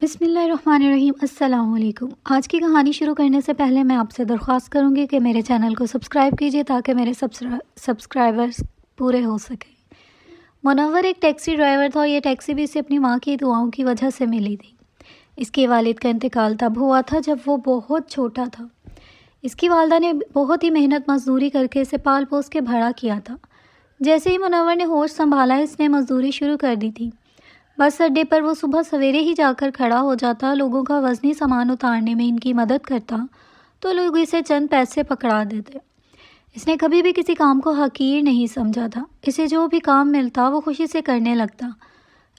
بسم اللہ الرحمن الرحیم۔ السلام علیکم۔ آج کی کہانی شروع کرنے سے پہلے میں آپ سے درخواست کروں گی کہ میرے چینل کو سبسکرائب کیجیے تاکہ میرے سبسکرائبرز پورے ہو سکیں۔ منور ایک ٹیکسی ڈرائیور تھا اور یہ ٹیکسی بھی اسے اپنی ماں کی دعاؤں کی وجہ سے ملی تھی۔ اس کے والد کا انتقال تب ہوا تھا جب وہ بہت چھوٹا تھا۔ اس کی والدہ نے بہت ہی محنت مزدوری کر کے اسے پال پوس کے بڑا کیا تھا۔ جیسے ہی منور نے ہوش سنبھالا اس نے مزدوری شروع کر دی تھی۔ بس اڈے پر وہ صبح سویرے ہی جا کر کھڑا ہو جاتا، لوگوں کا وزنی سامان اتارنے میں ان کی مدد کرتا تو لوگ اسے چند پیسے پکڑا دیتے۔ اس نے کبھی بھی کسی کام کو حقیر نہیں سمجھا تھا۔ اسے جو بھی کام ملتا وہ خوشی سے کرنے لگتا۔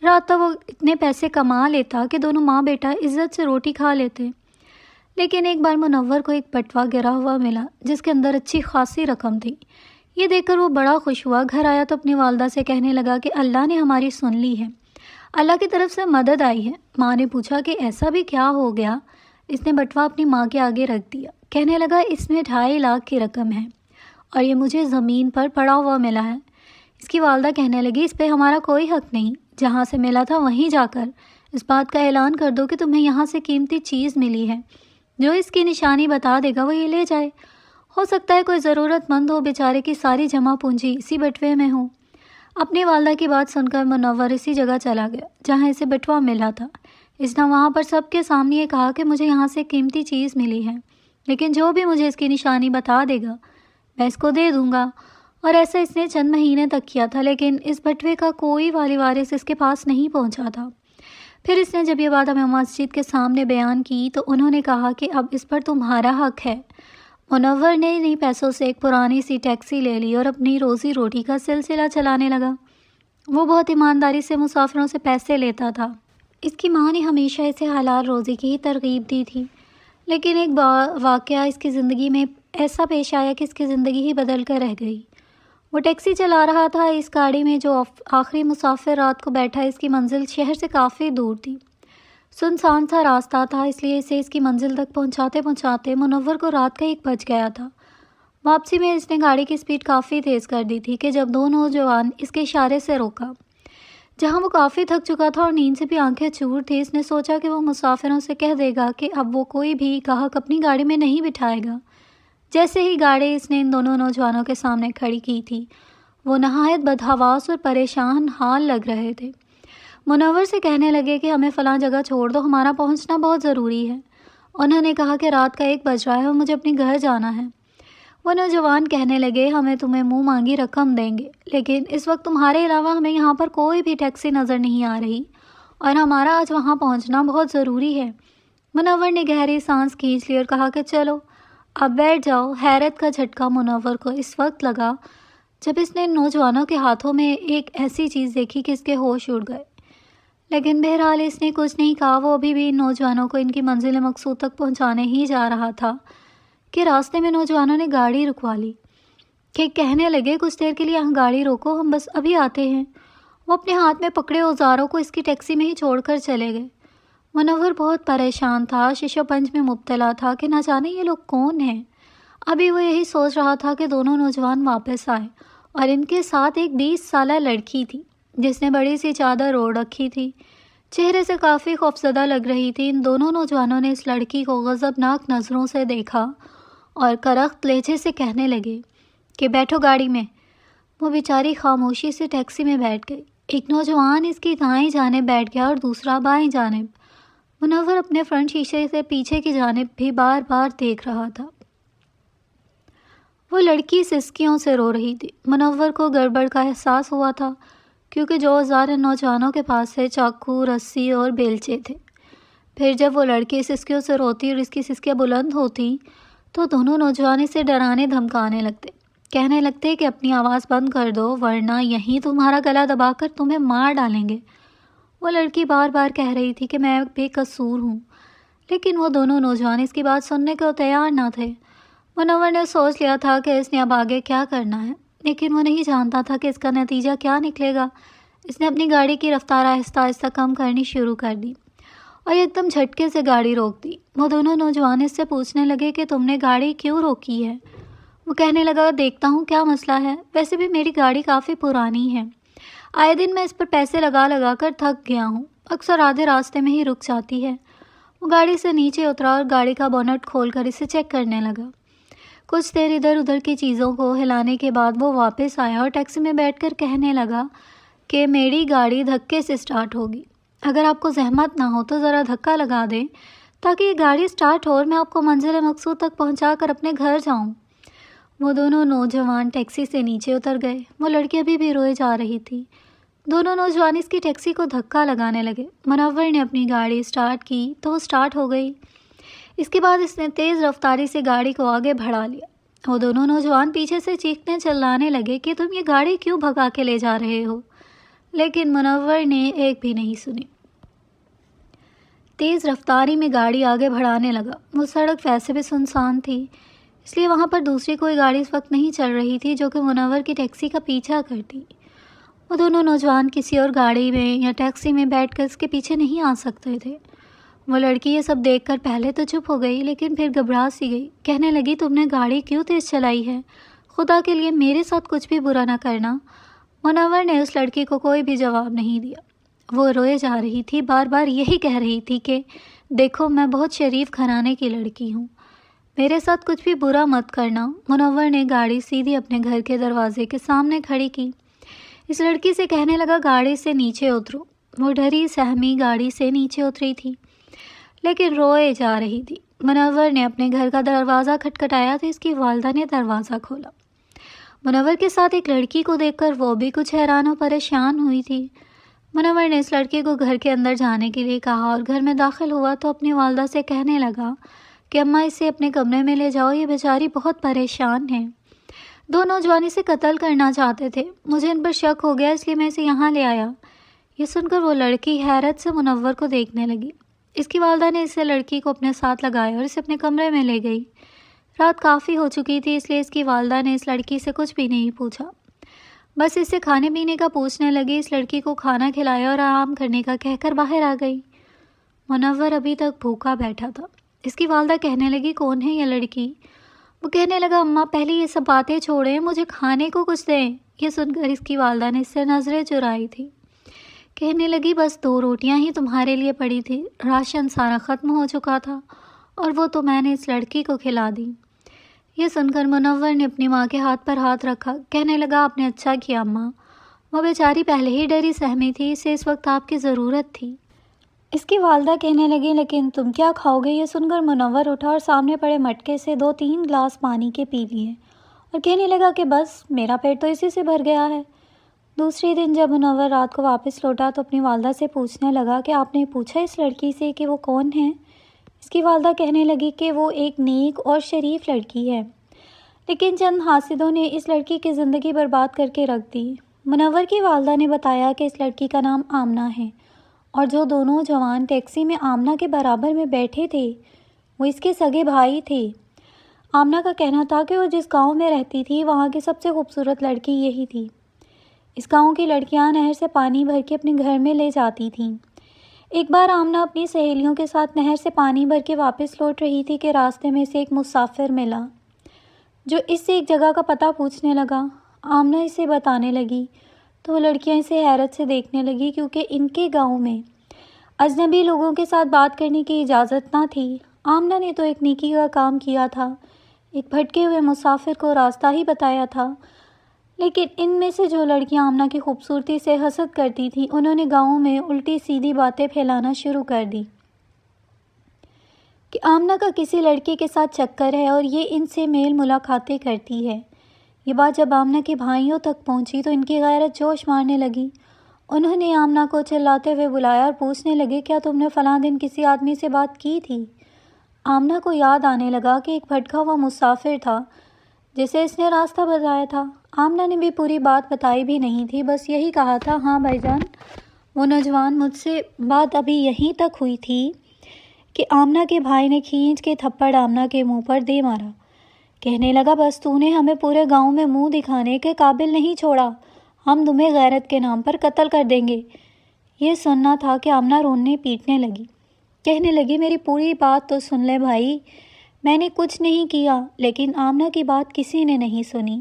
رات تک وہ اتنے پیسے کما لیتا کہ دونوں ماں بیٹا عزت سے روٹی کھا لیتے۔ لیکن ایک بار منور کو ایک بٹوا گرا ہوا ملا جس کے اندر اچھی خاصی رقم تھی۔ یہ دیکھ کر وہ بڑا خوش ہوا۔ گھر آیا تو اپنی والدہ سے کہنے لگا کہ اللہ نے ہماری سن لی ہے، اللہ کی طرف سے مدد آئی ہے۔ ماں نے پوچھا کہ ایسا بھی کیا ہو گیا؟ اس نے بٹوا اپنی ماں کے آگے رکھ دیا۔ کہنے لگا اس میں 2.5 لاکھ کی رقم ہے اور یہ مجھے زمین پر پڑا ہوا ملا ہے۔ اس کی والدہ کہنے لگی اس پہ ہمارا کوئی حق نہیں، جہاں سے ملا تھا وہیں جا کر اس بات کا اعلان کر دو کہ تمہیں یہاں سے قیمتی چیز ملی ہے، جو اس کی نشانی بتا دے گا وہ یہ لے جائے۔ ہو سکتا ہے کوئی ضرورت مند ہو، بیچارے کی ساری جمع پونجی اسی بٹوے میں ہو۔ اپنی والدہ کی بات سن کر منور اسی جگہ چلا گیا جہاں اسے بٹوا ملا تھا۔ اس نے وہاں پر سب کے سامنے یہ کہا کہ مجھے یہاں سے قیمتی چیز ملی ہے، لیکن جو بھی مجھے اس کی نشانی بتا دے گا میں اس کو دے دوں گا۔ اور ایسا اس نے چند مہینے تک کیا تھا، لیکن اس بٹوے کا کوئی والی وارث اس کے پاس نہیں پہنچا تھا۔ پھر اس نے جب یہ بات ہمیں مسجد کے سامنے بیان کی تو انہوں نے کہا کہ اب اس پر تمہارا حق ہے۔ منور نے انہیں پیسوں سے ایک پرانی سی ٹیکسی لے لی اور اپنی روزی روٹی کا سلسلہ چلانے لگا۔ وہ بہت ایمانداری سے مسافروں سے پیسے لیتا تھا۔ اس کی ماں نے ہمیشہ اسے حلال روزی کی ہی ترغیب دی تھی، لیکن ایک واقعہ اس کی زندگی میں ایسا پیش آیا کہ اس کی زندگی ہی بدل کر رہ گئی۔ وہ ٹیکسی چلا رہا تھا، اس گاڑی میں جو آخری مسافر رات کو بیٹھا، اس کی منزل شہر سے کافی دور تھی۔ سنسان سا راستہ تھا، اس لیے اسے اس کی منزل تک پہنچاتے پہنچاتے منور کو رات کا 1 بج گیا تھا۔ واپسی میں اس نے گاڑی کی سپیڈ کافی تیز کر دی تھی کہ جب 2 نوجوان اس کے اشارے سے روکا۔ جہاں وہ کافی تھک چکا تھا اور نیند سے بھی آنکھیں چور تھی، اس نے سوچا کہ وہ مسافروں سے کہہ دے گا کہ اب وہ کوئی بھی گاہک اپنی گاڑی میں نہیں بٹھائے گا۔ جیسے ہی گاڑی اس نے ان دونوں نوجوانوں کے سامنے کھڑی کی تھی، وہ نہایت بدحواس اور پریشان حال لگ رہے تھے۔ منور سے کہنے لگے کہ ہمیں فلاں جگہ چھوڑ دو، ہمارا پہنچنا بہت ضروری ہے۔ انہوں نے کہا کہ رات کا 1 بج رہا ہے اور مجھے اپنے گھر جانا ہے۔ وہ نوجوان کہنے لگے ہمیں تمہیں منہ مانگی رقم دیں گے، لیکن اس وقت تمہارے علاوہ ہمیں یہاں پر کوئی بھی ٹیکسی نظر نہیں آ رہی اور ہمارا آج وہاں پہنچنا بہت ضروری ہے۔ منور نے گہری سانس کھینچ لی اور کہا کہ چلو اب بیٹھ جاؤ۔ حیرت کا جھٹکا منور کو اس وقت لگا جب اس نے نوجوانوں کے ہاتھوں میں ایک ایسی چیز دیکھی کہ اس کے ہوش اڑ گئے، لیکن بہرحال اس نے کچھ نہیں کہا۔ وہ ابھی بھی ان نوجوانوں کو ان کی منزل مقصود تک پہنچانے ہی جا رہا تھا کہ راستے میں نوجوانوں نے گاڑی رکوا لی کہ کہنے لگے کچھ دیر کے لیے یہاں گاڑی روکو، ہم بس ابھی آتے ہیں۔ وہ اپنے ہاتھ میں پکڑے اوزاروں کو اس کی ٹیکسی میں ہی چھوڑ کر چلے گئے۔ منور بہت پریشان تھا، شش و پنج میں مبتلا تھا کہ نہ جانے یہ لوگ کون ہیں۔ ابھی وہ یہی سوچ رہا تھا کہ دونوں نوجوان واپس آئے اور ان کے ساتھ ایک 20 سالہ لڑکی تھی جس نے بڑی سی چادر اوڑھ رکھی تھی، چہرے سے کافی خوفزدہ لگ رہی تھی۔ ان دونوں نوجوانوں نے اس لڑکی کو غضبناک نظروں سے دیکھا اور کرخت لہجے سے کہنے لگے کہ بیٹھو گاڑی میں۔ وہ بیچاری خاموشی سے ٹیکسی میں بیٹھ گئی۔ ایک نوجوان اس کی دائیں جانب بیٹھ گیا اور دوسرا بائیں جانب۔ منور اپنے فرنٹ شیشے سے پیچھے کی جانب بھی بار بار دیکھ رہا تھا۔ وہ لڑکی سسکیوں سے رو رہی تھی۔ منور کو گڑبڑ کا احساس ہوا تھا کیونکہ جو اوزار ان نوجوانوں کے پاس تھے، چاقو، رسی اور بیلچے تھے۔ پھر جب وہ لڑکی سسکیوں سے روتی اور اس کی سسکیاں بلند ہوتی تو دونوں نوجوان اسے ڈرانے دھمکانے لگتے، کہنے لگتے کہ اپنی آواز بند کر دو ورنہ یہیں تمہارا گلا دبا کر تمہیں مار ڈالیں گے۔ وہ لڑکی بار بار کہہ رہی تھی کہ میں بے قصور ہوں، لیکن وہ دونوں نوجوان اس کی بات سننے کو تیار نہ تھے۔ منور نے سوچ لیا تھا کہ اس نے اب آگے کیا کرنا ہے، لیکن وہ نہیں جانتا تھا کہ اس کا نتیجہ کیا نکلے گا۔ اس نے اپنی گاڑی کی رفتار آہستہ آہستہ کم کرنی شروع کر دی اور ایک دم جھٹکے سے گاڑی روک دی۔ وہ دونوں نوجوان اس سے پوچھنے لگے کہ تم نے گاڑی کیوں روکی ہے؟ وہ کہنے لگا دیکھتا ہوں کیا مسئلہ ہے، ویسے بھی میری گاڑی کافی پرانی ہے، آئے دن میں اس پر پیسے لگا لگا کر تھک گیا ہوں، اکثر آدھے راستے میں ہی رک جاتی ہے۔ وہ گاڑی سے نیچے اترا اور گاڑی کا بونٹ کھول کر اسے چیک کرنے لگا۔ کچھ دیر ادھر ادھر کی چیزوں کو ہلانے کے بعد وہ واپس آیا اور ٹیکسی میں بیٹھ کر کہنے لگا کہ میری گاڑی دھکے سے سٹارٹ ہوگی۔ اگر آپ کو زحمت نہ ہو تو ذرا دھکا لگا دیں تاکہ یہ گاڑی سٹارٹ ہو اور میں آپ کو منزل مقصود تک پہنچا کر اپنے گھر جاؤں۔ وہ دونوں نوجوان ٹیکسی سے نیچے اتر گئے۔ وہ لڑکی ابھی بھی روئے جا رہی تھی۔ دونوں نوجوان اس کی ٹیکسی کو دھکا لگانے لگے۔ منور نے اپنی گاڑی سٹارٹ کی تو وہ سٹارٹ ہو گئی۔ اس کے بعد اس نے تیز رفتاری سے گاڑی کو آگے بڑھا لیا۔ وہ دونوں نوجوان پیچھے سے چیخنے چلانے لگے کہ تم یہ گاڑی کیوں بھگا کے لے جا رہے ہو، لیکن منور نے ایک بھی نہیں سنی۔ تیز رفتاری میں گاڑی آگے بڑھانے لگا۔ وہ سڑک ویسے بھی سنسان تھی، اس لیے وہاں پر دوسری کوئی گاڑی اس وقت نہیں چل رہی تھی جو کہ منور کی ٹیکسی کا پیچھا کرتی۔ وہ دونوں نوجوان کسی اور گاڑی میں یا ٹیکسی میں بیٹھ کر اس کے پیچھے نہیں آ سکتے تھے۔ وہ لڑکی یہ سب دیکھ کر پہلے تو چپ ہو گئی، لیکن پھر گھبرا سی گئی۔ کہنے لگی تم نے گاڑی کیوں تیز چلائی ہے؟ خدا کے لیے میرے ساتھ کچھ بھی برا نہ کرنا۔ منور نے اس لڑکی کو کوئی بھی جواب نہیں دیا۔ وہ روئے جا رہی تھی، بار بار یہی کہہ رہی تھی کہ دیکھو میں بہت شریف گھرانے کی لڑکی ہوں، میرے ساتھ کچھ بھی برا مت کرنا۔ منور نے گاڑی سیدھی اپنے گھر کے دروازے کے سامنے کھڑی کی۔ اس لڑکی سے کہنے لگا گاڑی سے نیچے اترو۔ وہ ڈری سہمی گاڑی سے نیچے اتری تھی، لیکن روئے جا رہی تھی۔ منور نے اپنے گھر کا دروازہ کھٹکھٹایا تو اس کی والدہ نے دروازہ کھولا۔ منور کے ساتھ ایک لڑکی کو دیکھ کر وہ بھی کچھ حیران و پریشان ہوئی تھی۔ منور نے اس لڑکی کو گھر کے اندر جانے کے لیے کہا اور گھر میں داخل ہوا تو اپنی والدہ سے کہنے لگا کہ اماں اسے اپنے کمرے میں لے جاؤ، یہ بیچاری بہت پریشان ہے۔ دو نوجوان اسے قتل کرنا چاہتے تھے، مجھے ان پر شک ہو گیا اس لیے میں اسے یہاں لے آیا۔ یہ سن کر وہ لڑکی حیرت سے منور کو دیکھنے لگی۔ اس کی والدہ نے اسے لڑکی کو اپنے ساتھ لگایا اور اسے اپنے کمرے میں لے گئی۔ رات کافی ہو چکی تھی، اس لیے اس کی والدہ نے اس لڑکی سے کچھ بھی نہیں پوچھا، بس اس سے کھانے پینے کا پوچھنے لگی۔ اس لڑکی کو کھانا کھلایا اور آرام کرنے کا کہہ کر باہر آ گئی۔ منور ابھی تک بھوکا بیٹھا تھا۔ اس کی والدہ کہنے لگی کون ہے یہ لڑکی؟ وہ کہنے لگا اماں پہلے یہ سب باتیں چھوڑیں، مجھے کھانے کو کچھ دیں۔ یہ سن کر اس کی والدہ نے اس سے نظریں چرائی تھی۔ کہنے لگی بس 2 روٹیاں ہی تمہارے لیے پڑی تھی، راشن سارا ختم ہو چکا تھا اور وہ تو میں نے اس لڑکی کو کھلا دی۔ یہ سن کر منور نے اپنی ماں کے ہاتھ پر ہاتھ رکھا، کہنے لگا آپ نے اچھا کیا اماں، وہ بیچاری پہلے ہی ڈری سہمی تھی، اسے اس وقت آپ کی ضرورت تھی۔ اس کی والدہ کہنے لگی لیکن تم کیا کھاؤ گے؟ یہ سن کر منور اٹھا اور سامنے پڑے مٹکے سے 2-3 گلاس پانی کے پی لیے اور کہنے لگا کہ بس میرا پیٹ تو اسی سے بھر گیا ہے۔ دوسرے دن جب منور رات کو واپس لوٹا تو اپنی والدہ سے پوچھنے لگا کہ آپ نے پوچھا اس لڑکی سے کہ وہ کون ہے؟ اس کی والدہ کہنے لگی کہ وہ ایک نیک اور شریف لڑکی ہے، لیکن چند حاسدوں نے اس لڑکی کی زندگی برباد کر کے رکھ دی۔ منور کی والدہ نے بتایا کہ اس لڑکی کا نام آمنہ ہے اور جو دونوں جوان ٹیکسی میں آمنہ کے برابر میں بیٹھے تھے وہ اس کے سگے بھائی تھے۔ آمنہ کا کہنا تھا کہ وہ جس گاؤں میں رہتی تھی وہاں کی سب سے خوبصورت لڑکی یہی تھی۔ اس گاؤں کی لڑکیاں نہر سے پانی بھر کے اپنے گھر میں لے جاتی تھیں۔ ایک بار آمنہ اپنی سہیلیوں کے ساتھ نہر سے پانی بھر کے واپس لوٹ رہی تھی کہ راستے میں سے ایک مسافر ملا جو اس سے ایک جگہ کا پتہ پوچھنے لگا۔ آمنہ اسے بتانے لگی تو وہ لڑکیاں اسے حیرت سے دیکھنے لگی کیونکہ ان کے گاؤں میں اجنبی لوگوں کے ساتھ بات کرنے کی اجازت نہ تھی۔ آمنہ نے تو ایک نیکی کا کام کیا تھا، ایک بھٹکے ہوئے مسافر کو راستہ ہی بتایا تھا، لیکن ان میں سے جو لڑکیاں آمنہ کی خوبصورتی سے حسد کرتی تھیں انہوں نے گاؤں میں الٹی سیدھی باتیں پھیلانا شروع کر دی کہ آمنہ کا کسی لڑکے کے ساتھ چکر ہے اور یہ ان سے میل ملاقاتیں کرتی ہے۔ یہ بات جب آمنہ کے بھائیوں تک پہنچی تو ان کی غیرت جوش مارنے لگی۔ انہوں نے آمنہ کو چلاتے ہوئے بلایا اور پوچھنے لگے کیا تم نے فلاں دن کسی آدمی سے بات کی تھی؟ آمنہ کو یاد آنے لگا کہ ایک بھٹکا ہوا مسافر تھا جسے اس نے راستہ بتایا تھا۔ آمنہ نے بھی پوری بات بتائی بھی نہیں تھی، بس یہی کہا تھا ہاں بھائی جان وہ نوجوان مجھ سے بات ابھی یہیں تک ہوئی تھی کہ آمنہ کے بھائی نے کھینچ کے تھپڑ آمنہ کے منہ پر دے مارا۔ کہنے لگا بس تو نے ہمیں پورے گاؤں میں منہ دکھانے کے قابل نہیں چھوڑا، ہم تمہیں غیرت کے نام پر قتل کر دیں گے۔ یہ سننا تھا کہ آمنہ رونے پیٹنے لگی، کہنے لگی میری پوری بات تو سن لے بھائی، میں نے کچھ نہیں کیا۔ لیکن آمنہ کی بات کسی نے نہیں سنی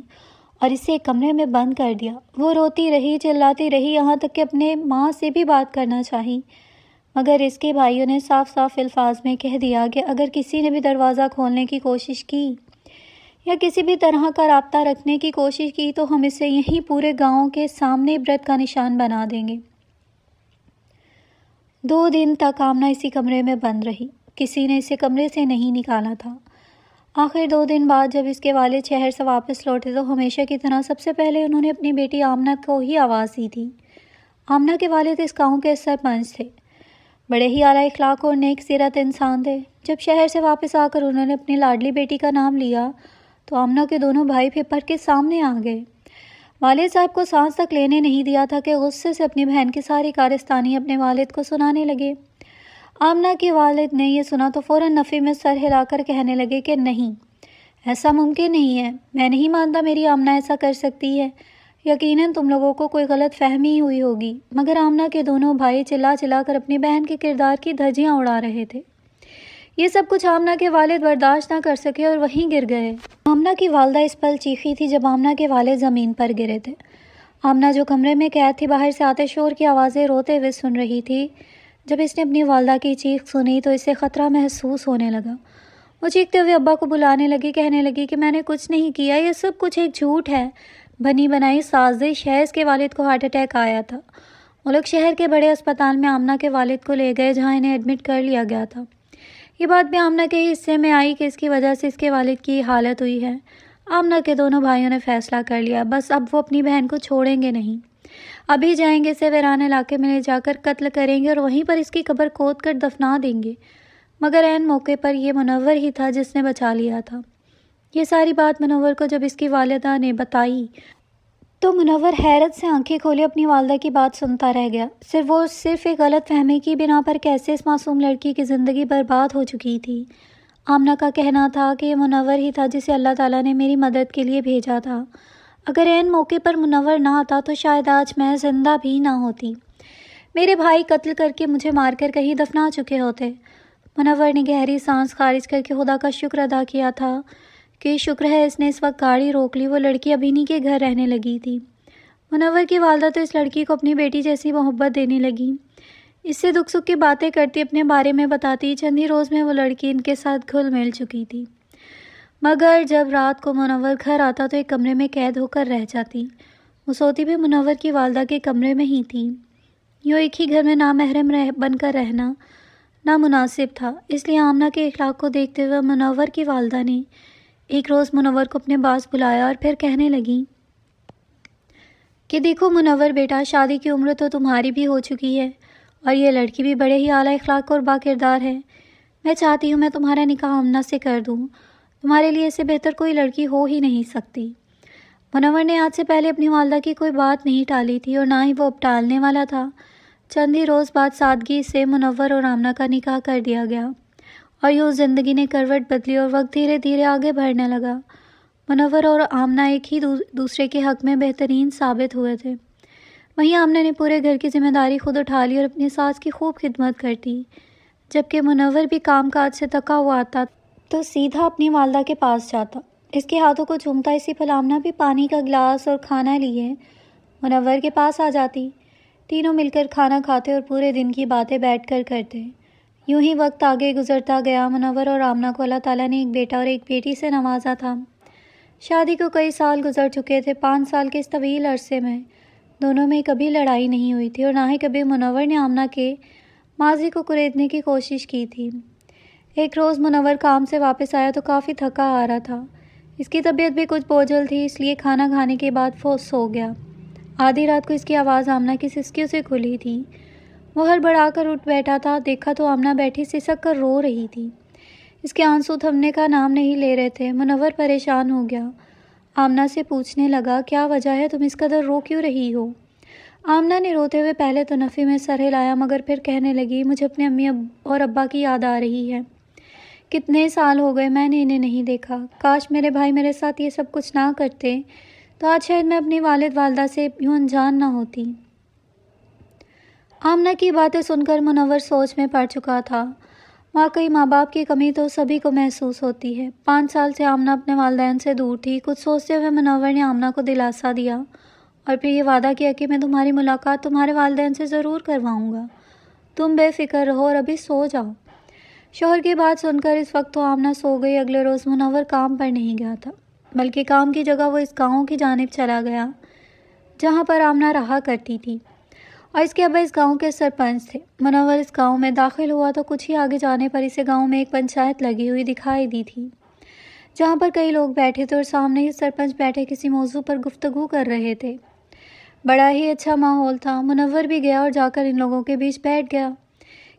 اور اسے کمرے میں بند کر دیا۔ وہ روتی رہی، چلاتی رہی، یہاں تک کہ اپنے ماں سے بھی بات کرنا چاہی، مگر اس کے بھائیوں نے صاف صاف الفاظ میں کہہ دیا کہ اگر کسی نے بھی دروازہ کھولنے کی کوشش کی یا کسی بھی طرح کا رابطہ رکھنے کی کوشش کی تو ہم اسے یہیں پورے گاؤں کے سامنے عبرت کا نشان بنا دیں گے۔ 2 دن تک آمنہ اسی کمرے میں بند رہی، کسی نے اسے کمرے سے نہیں نکالا تھا۔ آخر 2 دن بعد جب اس کے والد شہر سے واپس لوٹے تو ہمیشہ کی طرح سب سے پہلے انہوں نے اپنی بیٹی آمنہ کو ہی آواز دی تھی۔ آمنہ کے والد اس گاؤں کے سرپنچ تھے، بڑے ہی اعلیٰ اخلاق اور نیک سیرت انسان تھے۔ جب شہر سے واپس آ کر انہوں نے اپنی لاڈلی بیٹی کا نام لیا تو آمنہ کے دونوں بھائی پھپھر کے سامنے آ گئے۔ والد صاحب کو سانس تک لینے نہیں دیا تھا کہ غصے سے اپنی بہن کی ساری کارستانی اپنے والد کو سنانے لگے۔ آمنہ کے والد نے یہ سنا تو فوراً نفی میں سر ہلا کر کہنے لگے کہ نہیں، ایسا ممکن نہیں ہے، میں نہیں مانتا میری آمنہ ایسا کر سکتی ہے، یقیناً تم لوگوں کو کوئی غلط فہمی ہوئی ہوگی۔ مگر آمنہ کے دونوں بھائی چلا چلا کر اپنی بہن کے کردار کی دھجیاں اڑا رہے تھے۔ یہ سب کچھ آمنہ کے والد برداشت نہ کر سکے اور وہیں گر گئے۔ آمنہ کی والدہ اس پل چیخی تھی جب آمنہ کے والد زمین پر گرے تھے۔ آمنہ جو کمرے میں قید تھی باہر سے آتے شور کی آوازیں روتے ہوئے سن رہی تھی۔ جب اس نے اپنی والدہ کی چیخ سنی تو اسے خطرہ محسوس ہونے لگا۔ وہ چیختے ہوئے ابا کو بلانے لگی، کہنے لگی کہ میں نے کچھ نہیں کیا، یہ سب کچھ ایک جھوٹ ہے، بنی بنائی سازش ہے۔ اس کے والد کو ہارٹ اٹیک آیا تھا۔ وہ لوگ شہر کے بڑے اسپتال میں آمنہ کے والد کو لے گئے جہاں انہیں ایڈمٹ کر لیا گیا تھا۔ یہ بات بھی آمنہ کے ہی حصے میں آئی کہ اس کی وجہ سے اس کے والد کی حالت ہوئی ہے۔ آمنہ کے دونوں بھائیوں نے فیصلہ کر لیا، بس اب وہ اپنی بہن کو چھوڑیں گے نہیں۔ ابھی جائیں گے، اسے ویران علاقے میں لے جا کر قتل کریں گے اور وہیں پر اس کی قبر کھود کر دفنا دیں گے۔ مگر عین موقع پر یہ منور ہی تھا جس نے بچا لیا تھا۔ یہ ساری بات منور کو جب اس کی والدہ نے بتائی تو منور حیرت سے آنکھیں کھولے اپنی والدہ کی بات سنتا رہ گیا۔ صرف ایک غلط فہمی کی بنا پر کیسے اس معصوم لڑکی کی زندگی برباد ہو چکی تھی۔ آمنہ کا کہنا تھا کہ یہ منور ہی تھا جسے اللہ تعالیٰ نے میری مدد کے لیے بھیجا تھا۔ اگر عین موقع پر منور نہ آتا تو شاید آج میں زندہ بھی نہ ہوتی۔ میرے بھائی قتل کر کے مجھے مار کر کہیں دفنا چکے ہوتے۔ منور نے گہری سانس خارج کر کے خدا کا شکر ادا کیا تھا کہ شکر ہے اس نے اس وقت گاڑی روک لی، وہ لڑکی اب انہی کے گھر رہنے لگی تھی۔ منور کی والدہ تو اس لڑکی کو اپنی بیٹی جیسی محبت دینے لگی، اس سے دکھ سکھ کی باتیں کرتی، اپنے بارے میں بتاتی۔ چند ہی روز میں وہ لڑکی ان کے ساتھ گھل مل چکی تھی۔ مگر جب رات کو منور گھر آتا تو ایک کمرے میں قید ہو کر رہ جاتی۔ وہ سوتی بھی منور کی والدہ کے کمرے میں ہی تھی۔ یوں ایک ہی گھر میں نامحرم بن کر رہنا نامناسب تھا، اس لیے آمنہ کے اخلاق کو دیکھتے ہوئے منور کی والدہ نے ایک روز منور کو اپنے پاس بلایا اور پھر کہنے لگی کہ دیکھو منور بیٹا، شادی کی عمر تو تمہاری بھی ہو چکی ہے اور یہ لڑکی بھی بڑے ہی اعلیٰ اخلاق اور با کردار ہے۔ میں چاہتی ہوں میں تمہارا نکاح آمنہ سے کر دوں، تمہارے لیے اس سے بہتر کوئی لڑکی ہو ہی نہیں سکتی۔ منور نے آج سے پہلے اپنی والدہ کی کوئی بات نہیں ٹالی تھی اور نہ ہی وہ اب ٹالنے والا تھا۔ چند ہی روز بعد سادگی سے منور اور آمنہ کا نکاح کر دیا گیا اور یوں زندگی نے کروٹ بدلی اور وقت دھیرے دھیرے آگے بڑھنے لگا۔ منور اور آمنہ ایک ہی دوسرے کے حق میں بہترین ثابت ہوئے تھے۔ وہیں آمنہ نے پورے گھر کی ذمہ داری خود اٹھا لی اور اپنی ساس کی خوب خدمت کرتی، جبکہ منور بھی کام کاج سے تھکا ہوا آتا تو سیدھا اپنی والدہ کے پاس جاتا، اس کے ہاتھوں کو چومتا۔ اسی پھل آمنہ بھی پانی کا گلاس اور کھانا لیے منور کے پاس آ جاتی۔ تینوں مل کر کھانا کھاتے اور پورے دن کی باتیں بیٹھ کر کرتے۔ یوں ہی وقت آگے گزرتا گیا۔ منور اور آمنہ کو اللہ تعالیٰ نے ایک بیٹا اور ایک بیٹی سے نوازا تھا۔ شادی کو کئی سال گزر چکے تھے۔ 5 سال کے اس طویل عرصے میں دونوں میں کبھی لڑائی نہیں ہوئی تھی اور نہ ہی کبھی منور نے آمنہ کے ماضی کو کریدنے کی کوشش کی تھی۔ ایک روز منور کام سے واپس آیا تو کافی تھکا آ رہا تھا۔ اس کی طبیعت بھی کچھ بوجھل تھی، اس لیے کھانا کھانے کے بعد وہ سو گیا۔ آدھی رات کو اس کی آواز آمنہ کی سسکیوں سے کھلی تھی۔ وہ ہڑبڑا کر اٹھ بیٹھا تھا، دیکھا تو آمنہ بیٹھی سسک کر رو رہی تھی۔ اس کے آنسو تھمنے کا نام نہیں لے رہے تھے۔ منور پریشان ہو گیا، آمنہ سے پوچھنے لگا کیا وجہ ہے، تم اس قدر رو کیوں رہی ہو؟ آمنہ نے روتے ہوئے پہلے تو نفی میں سر ہلایا مگر پھر کہنے لگی مجھے اپنے امی اور ابا کی یاد آ رہی ہے۔ کتنے سال ہو گئے میں نے انہیں نہیں دیکھا، کاش میرے بھائی میرے ساتھ یہ سب کچھ نہ کرتے تو آج شاید میں اپنی والد والدہ سے یوں انجان نہ ہوتی۔ آمنہ کی باتیں سن کر منور سوچ میں پڑ چکا تھا۔ واقعی ماں باپ کی کمی تو سبھی کو محسوس ہوتی ہے۔ 5 سال سے آمنہ اپنے والدین سے دور تھی۔ کچھ سوچتے ہوئے منور نے آمنہ کو دلاسا دیا اور پھر یہ وعدہ کیا کہ میں تمہاری ملاقات تمہارے والدین سے ضرور کرواؤں گا، تم بے فکر رہو اور ابھی سو جاؤ۔ شوہر کی بات سن کر اس وقت تو آمنہ سو گئی۔ اگلے روز منور کام پر نہیں گیا تھا، بلکہ کام کی جگہ وہ اس گاؤں کی جانب چلا گیا جہاں پر آمنہ رہا کرتی تھی، اور اس کے ابا اس گاؤں کے سرپنچ تھے۔ منور اس گاؤں میں داخل ہوا تو کچھ ہی آگے جانے پر اسے گاؤں میں ایک پنچایت لگی ہوئی دکھائی دی تھی، جہاں پر کئی لوگ بیٹھے تھے اور سامنے ہی سرپنچ بیٹھے کسی موضوع پر گفتگو کر رہے تھے۔ بڑا ہی اچھا ماحول تھا۔ منور بھی گیا اور جا کر ان لوگوں کے بیچ بیٹھ گیا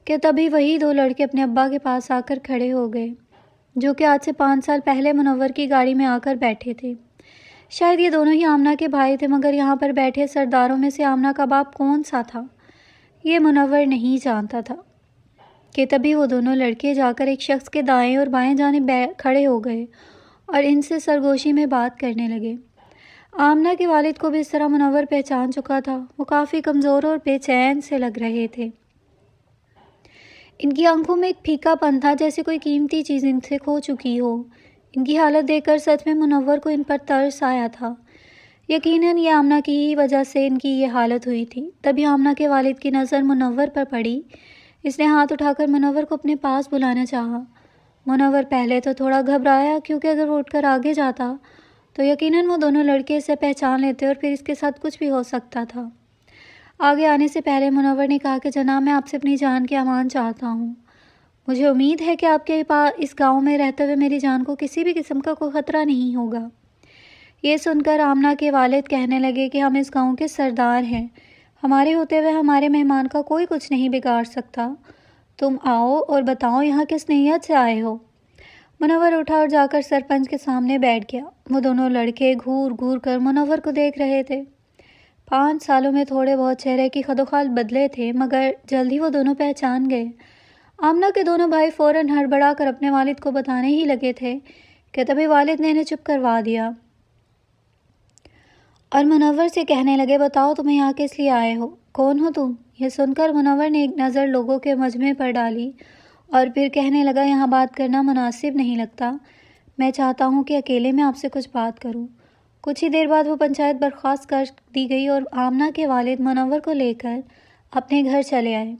کہ تبھی وہی دو لڑکے اپنے ابا کے پاس آ کر کھڑے ہو گئے، جو کہ آج سے 5 سال پہلے منور کی گاڑی میں آ کر بیٹھے تھے۔ شاید یہ دونوں ہی آمنہ کے بھائی تھے، مگر یہاں پر بیٹھے سرداروں میں سے آمنہ کا باپ کون سا تھا یہ منور نہیں جانتا تھا کہ تبھی وہ دونوں لڑکے جا کر ایک شخص کے دائیں اور بائیں جانب کھڑے ہو گئے اور ان سے سرگوشی میں بات کرنے لگے۔ آمنہ کے والد کو بھی اس طرح منور پہچان چکا تھا۔ وہ کافی کمزور اور بے چین سے لگ رہے تھے۔ ان کی آنکھوں میں ایک پھیکا پن تھا، جیسے کوئی قیمتی چیز ان سے کھو چکی ہو۔ ان کی حالت دیکھ کر سچ میں منور کو ان پر ترس آیا تھا۔ یقیناً یہ آمنہ کی ہی وجہ سے ان کی یہ حالت ہوئی تھی۔ تبھی آمنہ کے والد کی نظر منور پر پڑی۔ اس نے ہاتھ اٹھا کر منور کو اپنے پاس بلانا چاہا۔ منور پہلے تو تھوڑا گھبرایا، کیونکہ اگر وہ اٹھ کر آگے جاتا تو یقیناً وہ دونوں لڑکے اسے پہچان لیتے اور پھر اس کے ساتھ کچھ بھی ہو سکتا تھا۔ آگے آنے سے پہلے منور نے کہا کہ جناب، میں آپ سے اپنی جان کی امان چاہتا ہوں۔ مجھے امید ہے کہ آپ کے پاس اس گاؤں میں رہتے ہوئے میری جان کو کسی بھی قسم کا کوئی خطرہ نہیں ہوگا۔ یہ سن کر آمنہ کے والد کہنے لگے کہ ہم اس گاؤں کے سردار ہیں، ہمارے ہوتے ہوئے ہمارے مہمان کا کوئی کچھ نہیں بگاڑ سکتا۔ تم آؤ اور بتاؤ یہاں کس نیت سے آئے ہو۔ منور اٹھا اور جا کر سرپنچ کے سامنے بیٹھ گیا۔ وہ دونوں لڑکے گھور گھور کر منور کو دیکھ رہے تھے۔ 5 سالوں میں تھوڑے بہت چہرے کی خد و خال بدلے تھے، مگر جلد ہی وہ دونوں پہچان گئے۔ آمنہ کے دونوں بھائی فوراً ہڑبڑا کر اپنے والد کو بتانے ہی لگے تھے کہ تبھی والد نے انہیں چپ کروا دیا اور منور سے کہنے لگے، بتاؤ تمہیں یہاں کس لیے آئے ہو؟ کون ہو تم؟ یہ سن کر منور نے ایک نظر لوگوں کے مجمع پر ڈالی اور پھر کہنے لگا، یہاں بات کرنا مناسب نہیں لگتا، میں چاہتا ہوں کہ اکیلے میں آپ سے کچھ بات کروں۔ کچھ ہی دیر بعد وہ پنچایت برخاست کر دی گئی اور آمنہ کے والد منور کو لے کر اپنے گھر چلے آئے۔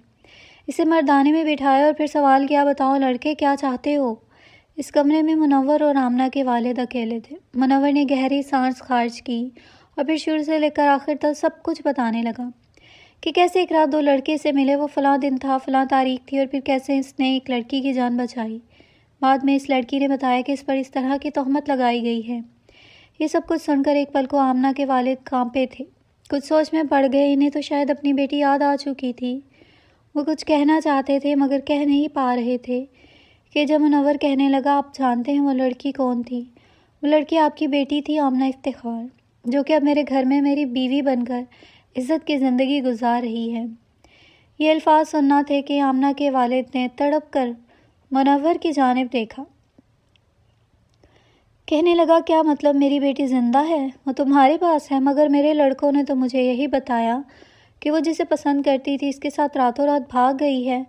اسے مردانے میں بٹھایا اور پھر سوال کیا، بتاؤ لڑکے کیا چاہتے ہو؟ اس کمرے میں منور اور آمنہ کے والد اکیلے تھے۔ منور نے گہری سانس خارج کی اور پھر شروع سے لے کر آخر تک سب کچھ بتانے لگا کہ کیسے ایک رات 2 لڑکے سے ملے، وہ فلاں دن تھا، فلاں تاریخ تھی، اور پھر کیسے اس نے ایک لڑکی کی جان بچائی۔ بعد میں اس لڑکی نے بتایا کہ اس پر اس طرح کی تہمت لگائی گئی ہے۔ یہ سب کچھ سن کر ایک پل کو آمنہ کے والد کانپے تھے، کچھ سوچ میں پڑ گئے۔ انہیں تو شاید اپنی بیٹی یاد آ چکی تھی۔ وہ کچھ کہنا چاہتے تھے مگر کہہ نہیں پا رہے تھے کہ جب منور کہنے لگا، آپ جانتے ہیں وہ لڑکی کون تھی؟ وہ لڑکی آپ کی بیٹی تھی آمنہ افتخار، جو کہ اب میرے گھر میں میری بیوی بن کر عزت کی زندگی گزار رہی ہے۔ یہ الفاظ سننا تھے کہ آمنہ کے والد نے تڑپ کر منور کی جانب دیکھا۔ کہنے لگا، کیا مطلب میری بیٹی زندہ ہے؟ وہ تمہارے پاس ہے؟ مگر میرے لڑکوں نے تو مجھے یہی بتایا کہ وہ جسے پسند کرتی تھی اس کے ساتھ راتوں رات بھاگ گئی ہے۔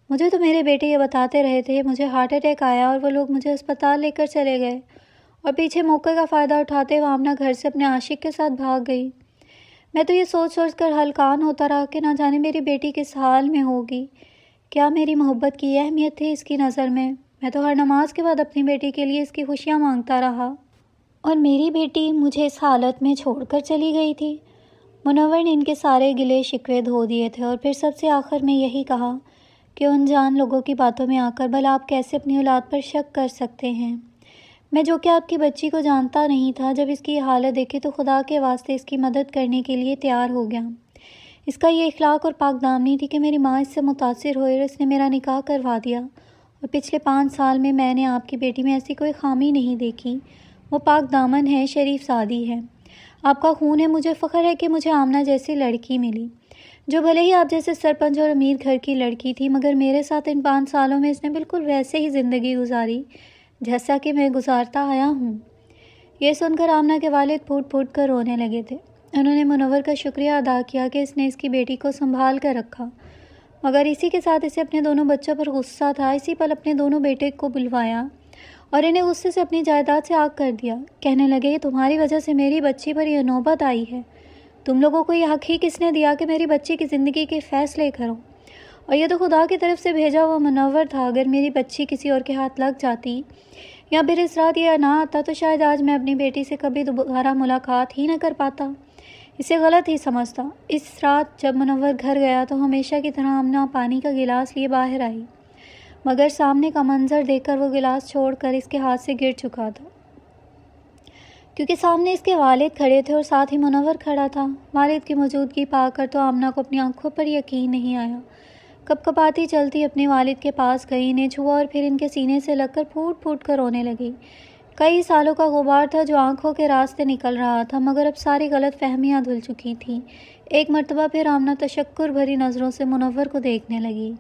مجھے تو میرے بیٹے یہ بتاتے رہے تھے، مجھے ہارٹ اٹیک آیا اور وہ لوگ مجھے اسپتال لے کر چلے گئے، اور پیچھے موقع کا فائدہ اٹھاتے ہوئے آمنہ گھر سے اپنے عاشق کے ساتھ بھاگ گئی۔ میں تو یہ سوچ سوچ کر ہلکان ہوتا رہا کہ نہ جانے میری بیٹی کس حال میں ہوگی۔ کیا میری محبت کی یہ اہمیت تھی اس کی نظر میں؟ میں تو ہر نماز کے بعد اپنی بیٹی کے لیے اس کی خوشیاں مانگتا رہا، اور میری بیٹی مجھے اس حالت میں چھوڑ کر چلی گئی تھی۔ منور نے ان کے سارے گلے شکوے دھو دیے تھے اور پھر سب سے آخر میں یہی کہا کہ انجان لوگوں کی باتوں میں آ کر بھلا آپ کیسے اپنی اولاد پر شک کر سکتے ہیں؟ میں جو کہ آپ کی بچی کو جانتا نہیں تھا، جب اس کی حالت دیکھی تو خدا کے واسطے اس کی مدد کرنے کے لیے تیار ہو گیا۔ اس کا یہ اخلاق اور پاک دامنی تھی کہ میری ماں اس سے متاثر ہوئی اور اس نے میرا نکاح کروا دیا، اور پچھلے 5 سال میں نے آپ کی بیٹی میں ایسی کوئی خامی نہیں دیکھی۔ وہ پاک دامن ہے، شریف زادی ہے، آپ کا خون ہے۔ مجھے فخر ہے کہ مجھے آمنہ جیسی لڑکی ملی، جو بھلے ہی آپ جیسے سرپنچ اور امیر گھر کی لڑکی تھی، مگر میرے ساتھ ان 5 سالوں میں اس نے بالکل ویسے ہی زندگی گزاری جیسا کہ میں گزارتا آیا ہوں۔ یہ سن کر آمنہ کے والد پھوٹ پھوٹ کر رونے لگے تھے۔ انہوں نے منور کا شکریہ ادا کیا کہ اس نے اس کی بیٹی کو سنبھال کر رکھا، مگر اسی کے ساتھ اسے اپنے دونوں بچوں پر غصہ تھا۔ اسی پل اپنے دونوں بیٹے کو بلوایا اور انہیں غصے سے اپنی جائیداد سے آگ کر دیا۔ کہنے لگے، تمہاری وجہ سے میری بچی پر یہ نوبت آئی ہے۔ تم لوگوں کو یہ حق ہی کس نے دیا کہ میری بچی کی زندگی کے فیصلے کرو؟ اور یہ تو خدا کی طرف سے بھیجا ہوا منور تھا۔ اگر میری بچی کسی اور کے ہاتھ لگ جاتی یا پھر اس رات یہ نہ آتا تو شاید آج میں اپنی بیٹی سے کبھی دوبارہ ملاقات ہی نہ کر پاتا، اسے غلط ہی سمجھتا۔ اس رات جب منور گھر گیا تو ہمیشہ کی طرح آمنہ پانی کا گلاس لیے باہر آئی، مگر سامنے کا منظر دیکھ کر وہ گلاس چھوڑ کر اس کے ہاتھ سے گر چکا تھا، کیونکہ سامنے اس کے والد کھڑے تھے اور ساتھ ہی منور کھڑا تھا۔ والد کی موجودگی پا کر تو آمنہ کو اپنی آنکھوں پر یقین نہیں آیا۔ کپ کپاتی چلتی اپنے والد کے پاس گئی، انہیں چھوا اور پھر ان کے سینے سے لگ کر پھوٹ پھوٹ کر رونے لگی۔ کئی سالوں کا غبار تھا جو آنکھوں کے راستے نکل رہا تھا، مگر اب ساری غلط فہمیاں دھل چکی تھیں۔ ایک مرتبہ پھر آمنہ تشکر بھری نظروں سے منور کو دیکھنے لگی۔